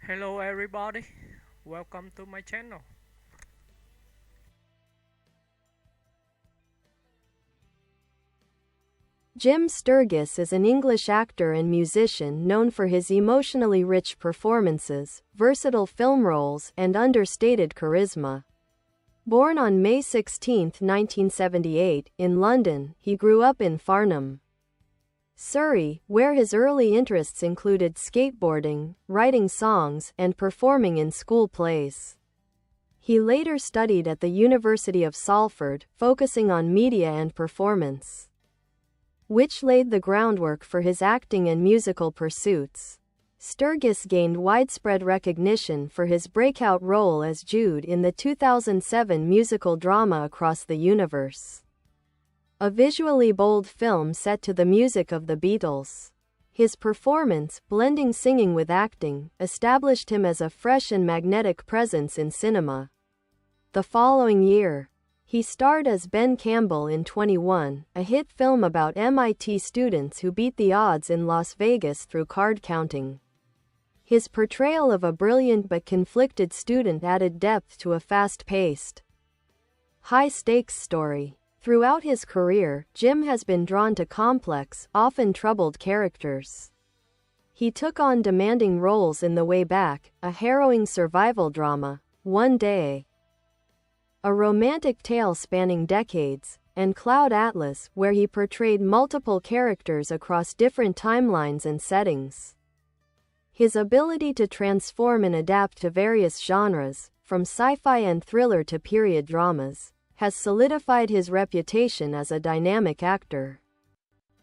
Hello everybody, welcome to my channel. Jim Sturgess is an English actor and musician known for his emotionally rich performances, versatile film roles, and understated charisma. Born on May 16, 1978, in London, he grew up in Farnham, Surrey, where his early interests included skateboarding, writing songs, and performing in school plays. He later studied at the University of Salford, focusing on media and performance, which laid the groundwork for his acting and musical pursuits. Sturgess gained widespread recognition for his breakout role as Jude in the 2007 musical drama Across the Universe, a visually bold film set to the music of the Beatles. His performance, blending singing with acting, established him as a fresh and magnetic presence in cinema. The following year, he starred as Ben Campbell in 21, a hit film about MIT students who beat the odds in Las Vegas through card counting. His portrayal of a brilliant but conflicted student added depth to a fast-paced, high-stakes story. Throughout his career, Jim has been drawn to complex, often troubled characters. He took on demanding roles in The Way Back, a harrowing survival drama, One Day, a romantic tale spanning decades, and Cloud Atlas, where he portrayed multiple characters across different timelines and settings. His ability to transform and adapt to various genres, from sci-fi and thriller to period dramas, has solidified his reputation as a dynamic actor.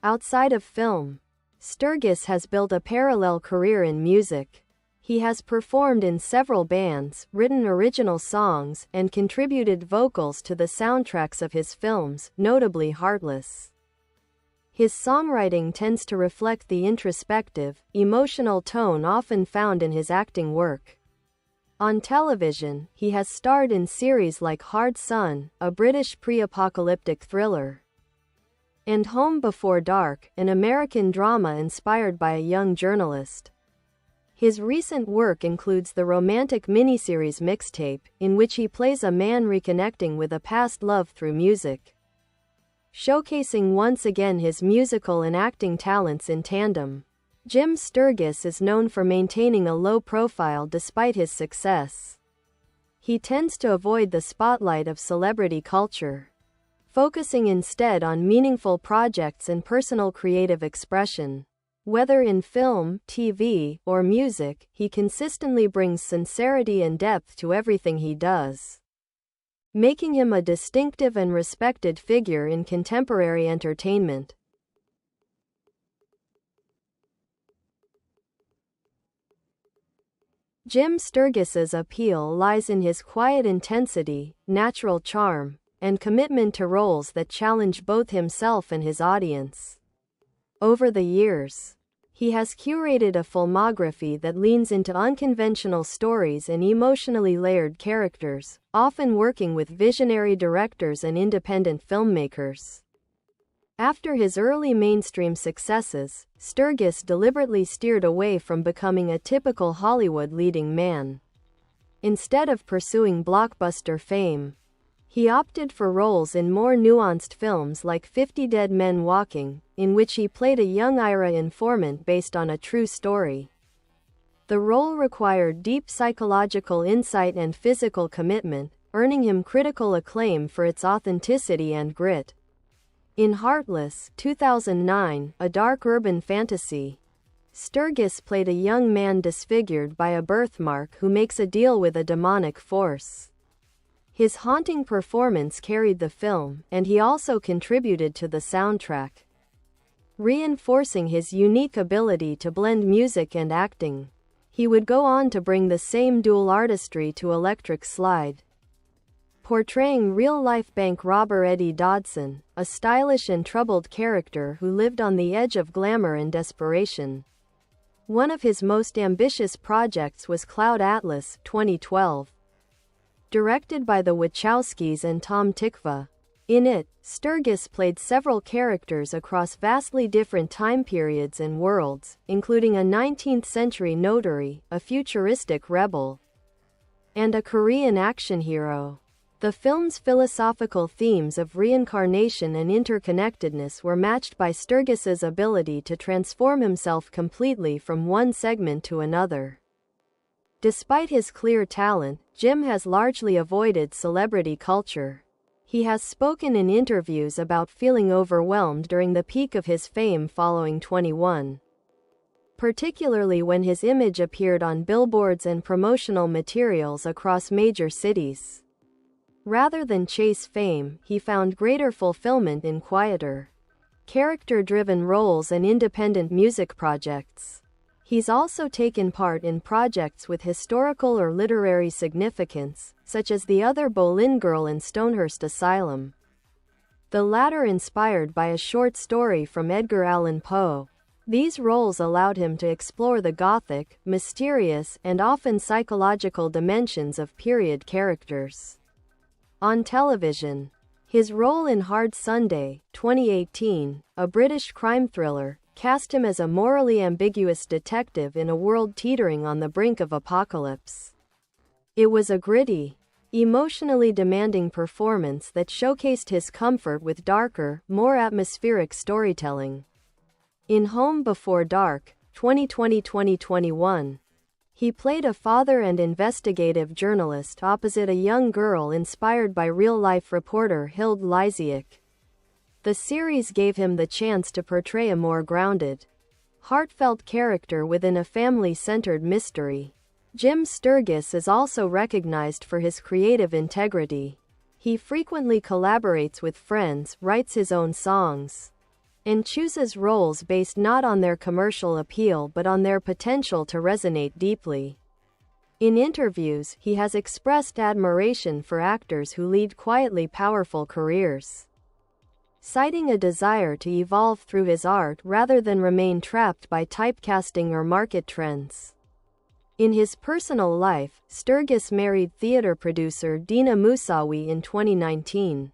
Outside of film, Sturgess has built a parallel career in music. He has performed in several bands, written original songs, and contributed vocals to the soundtracks of his films, notably Heartless. His songwriting tends to reflect the introspective, emotional tone often found in his acting work. On television, he has starred in series like Hard Sun, a British pre-apocalyptic thriller, and Home Before Dark, an American drama inspired by a young journalist. His recent work includes the romantic miniseries Mixtape, in which he plays a man reconnecting with a past love through music, showcasing once again his musical and acting talents in tandem. Jim Sturgess is known for maintaining a low profile despite his success. He tends to avoid the spotlight of celebrity culture, focusing instead on meaningful projects and personal creative expression. Whether in film, TV, or music, he consistently brings sincerity and depth to everything he does, making him a distinctive and respected figure in contemporary entertainment. Jim Sturgess's appeal lies in his quiet intensity, natural charm, and commitment to roles that challenge both himself and his audience. Over the years, he has curated a filmography that leans into unconventional stories and emotionally layered characters, often working with visionary directors and independent filmmakers. After his early mainstream successes, Sturgess deliberately steered away from becoming a typical Hollywood leading man. Instead of pursuing blockbuster fame, he opted for roles in more nuanced films like 50 Dead Men Walking, in which he played a young IRA informant based on a true story. The role required deep psychological insight and physical commitment, earning him critical acclaim for its authenticity and grit. In Heartless, 2009, a dark urban fantasy, Sturgess played a young man disfigured by a birthmark who makes a deal with a demonic force. His haunting performance carried the film, and he also contributed to the soundtrack, reinforcing his unique ability to blend music and acting. He would go on to bring the same dual artistry to Electric Slide, portraying real-life bank robber Eddie Dodson, a stylish and troubled character who lived on the edge of glamour and desperation. One of his most ambitious projects was Cloud Atlas, 2012. Directed by the Wachowskis and Tom Tykwer, In it, Sturgess played several characters across vastly different time periods and worlds, including a 19th-century notary, a futuristic rebel, and a Korean action hero. The film's philosophical themes of reincarnation and interconnectedness were matched by Sturgess's ability to transform himself completely from one segment to another. Despite his clear talent, Jim has largely avoided celebrity culture. He has spoken in interviews about feeling overwhelmed during the peak of his fame following 21, particularly when his image appeared on billboards and promotional materials across major cities. Rather than chase fame, he found greater fulfillment in quieter, character-driven roles and independent music projects. He's also taken part in projects with historical or literary significance, such as The Other Boleyn Girl and Stonehurst Asylum, the latter inspired by a short story from Edgar Allan Poe. These roles allowed him to explore the gothic, mysterious, and often psychological dimensions of period characters. On television, his role in Hard Sunday, 2018, a British crime thriller, cast him as a morally ambiguous detective in a world teetering on the brink of apocalypse. It was a gritty, emotionally demanding performance that showcased his comfort with darker, more atmospheric storytelling. In Home Before Dark, 2020-2021, he played a father and investigative journalist opposite a young girl inspired by real-life reporter Hild Lysiak. The series gave him the chance to portray a more grounded, heartfelt character within a family-centered mystery. Jim Sturgess is also recognized for his creative integrity. He frequently collaborates with friends, writes his own songs, and chooses roles based not on their commercial appeal but on their potential to resonate deeply. In interviews, he has expressed admiration for actors who lead quietly powerful careers, citing a desire to evolve through his art rather than remain trapped by typecasting or market trends. In his personal life, Sturgess married theater producer Dina Musawi in 2019,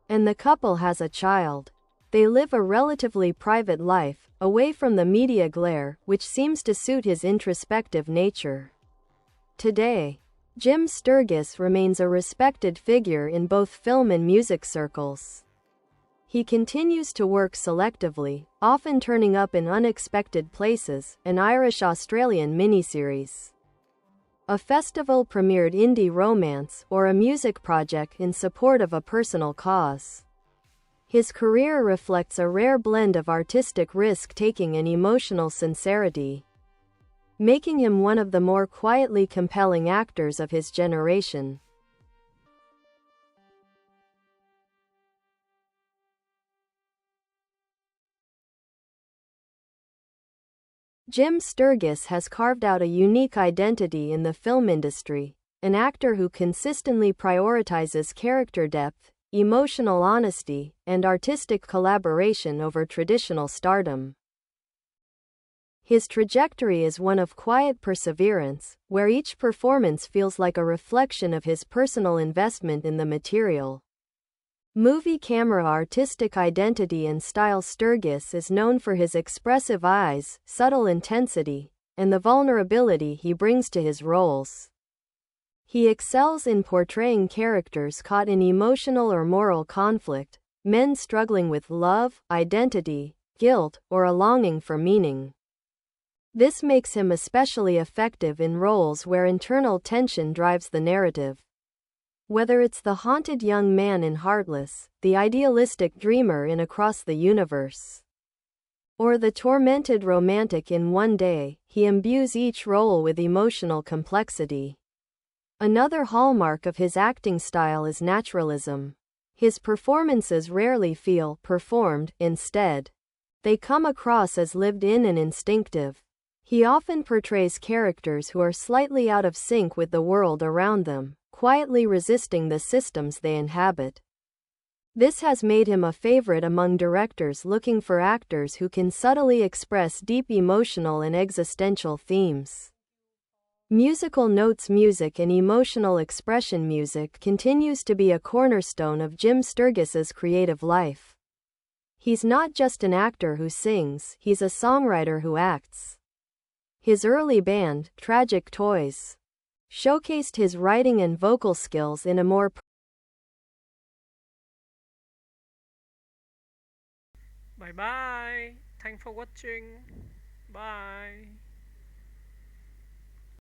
and the couple has a child. They live a relatively private life, away from the media glare, which seems to suit his introspective nature. Today, Jim Sturgess remains a respected figure in both film and music circles. He continues to work selectively, often turning up in unexpected places, an Irish-Australian miniseries, a festival-premiered indie romance, or a music project in support of a personal cause. His career reflects a rare blend of artistic risk-taking and emotional sincerity, making him one of the more quietly compelling actors of his generation. Jim Sturgess has carved out a unique identity in the film industry, an actor who consistently prioritizes character depth, emotional honesty, and artistic collaboration over traditional stardom. His trajectory is one of quiet perseverance, where each performance feels like a reflection of his personal investment in the material. Movie camera artistic identity and style. Sturgess is known for his expressive eyes, subtle intensity, and the vulnerability he brings to his roles. He excels in portraying characters caught in emotional or moral conflict, men struggling with love, identity, guilt, or a longing for meaning. This makes him especially effective in roles where internal tension drives the narrative. Whether it's the haunted young man in Heartless, the idealistic dreamer in Across the Universe, or the tormented romantic in One Day, he imbues each role with emotional complexity. Another hallmark of his acting style is naturalism. His performances rarely feel performed, instead, they come across as lived in and instinctive. He often portrays characters who are slightly out of sync with the world around them, quietly resisting the systems they inhabit. This has made him a favorite among directors looking for actors who can subtly express deep emotional and existential themes. Musical notes music and emotional expression music continues to be a cornerstone of Jim Sturgess's creative life. He's not just an actor who sings, he's a songwriter who acts. His early band, Tragic Toys, showcased his writing and vocal skills in a more Bye bye. Thanks for watching. Bye.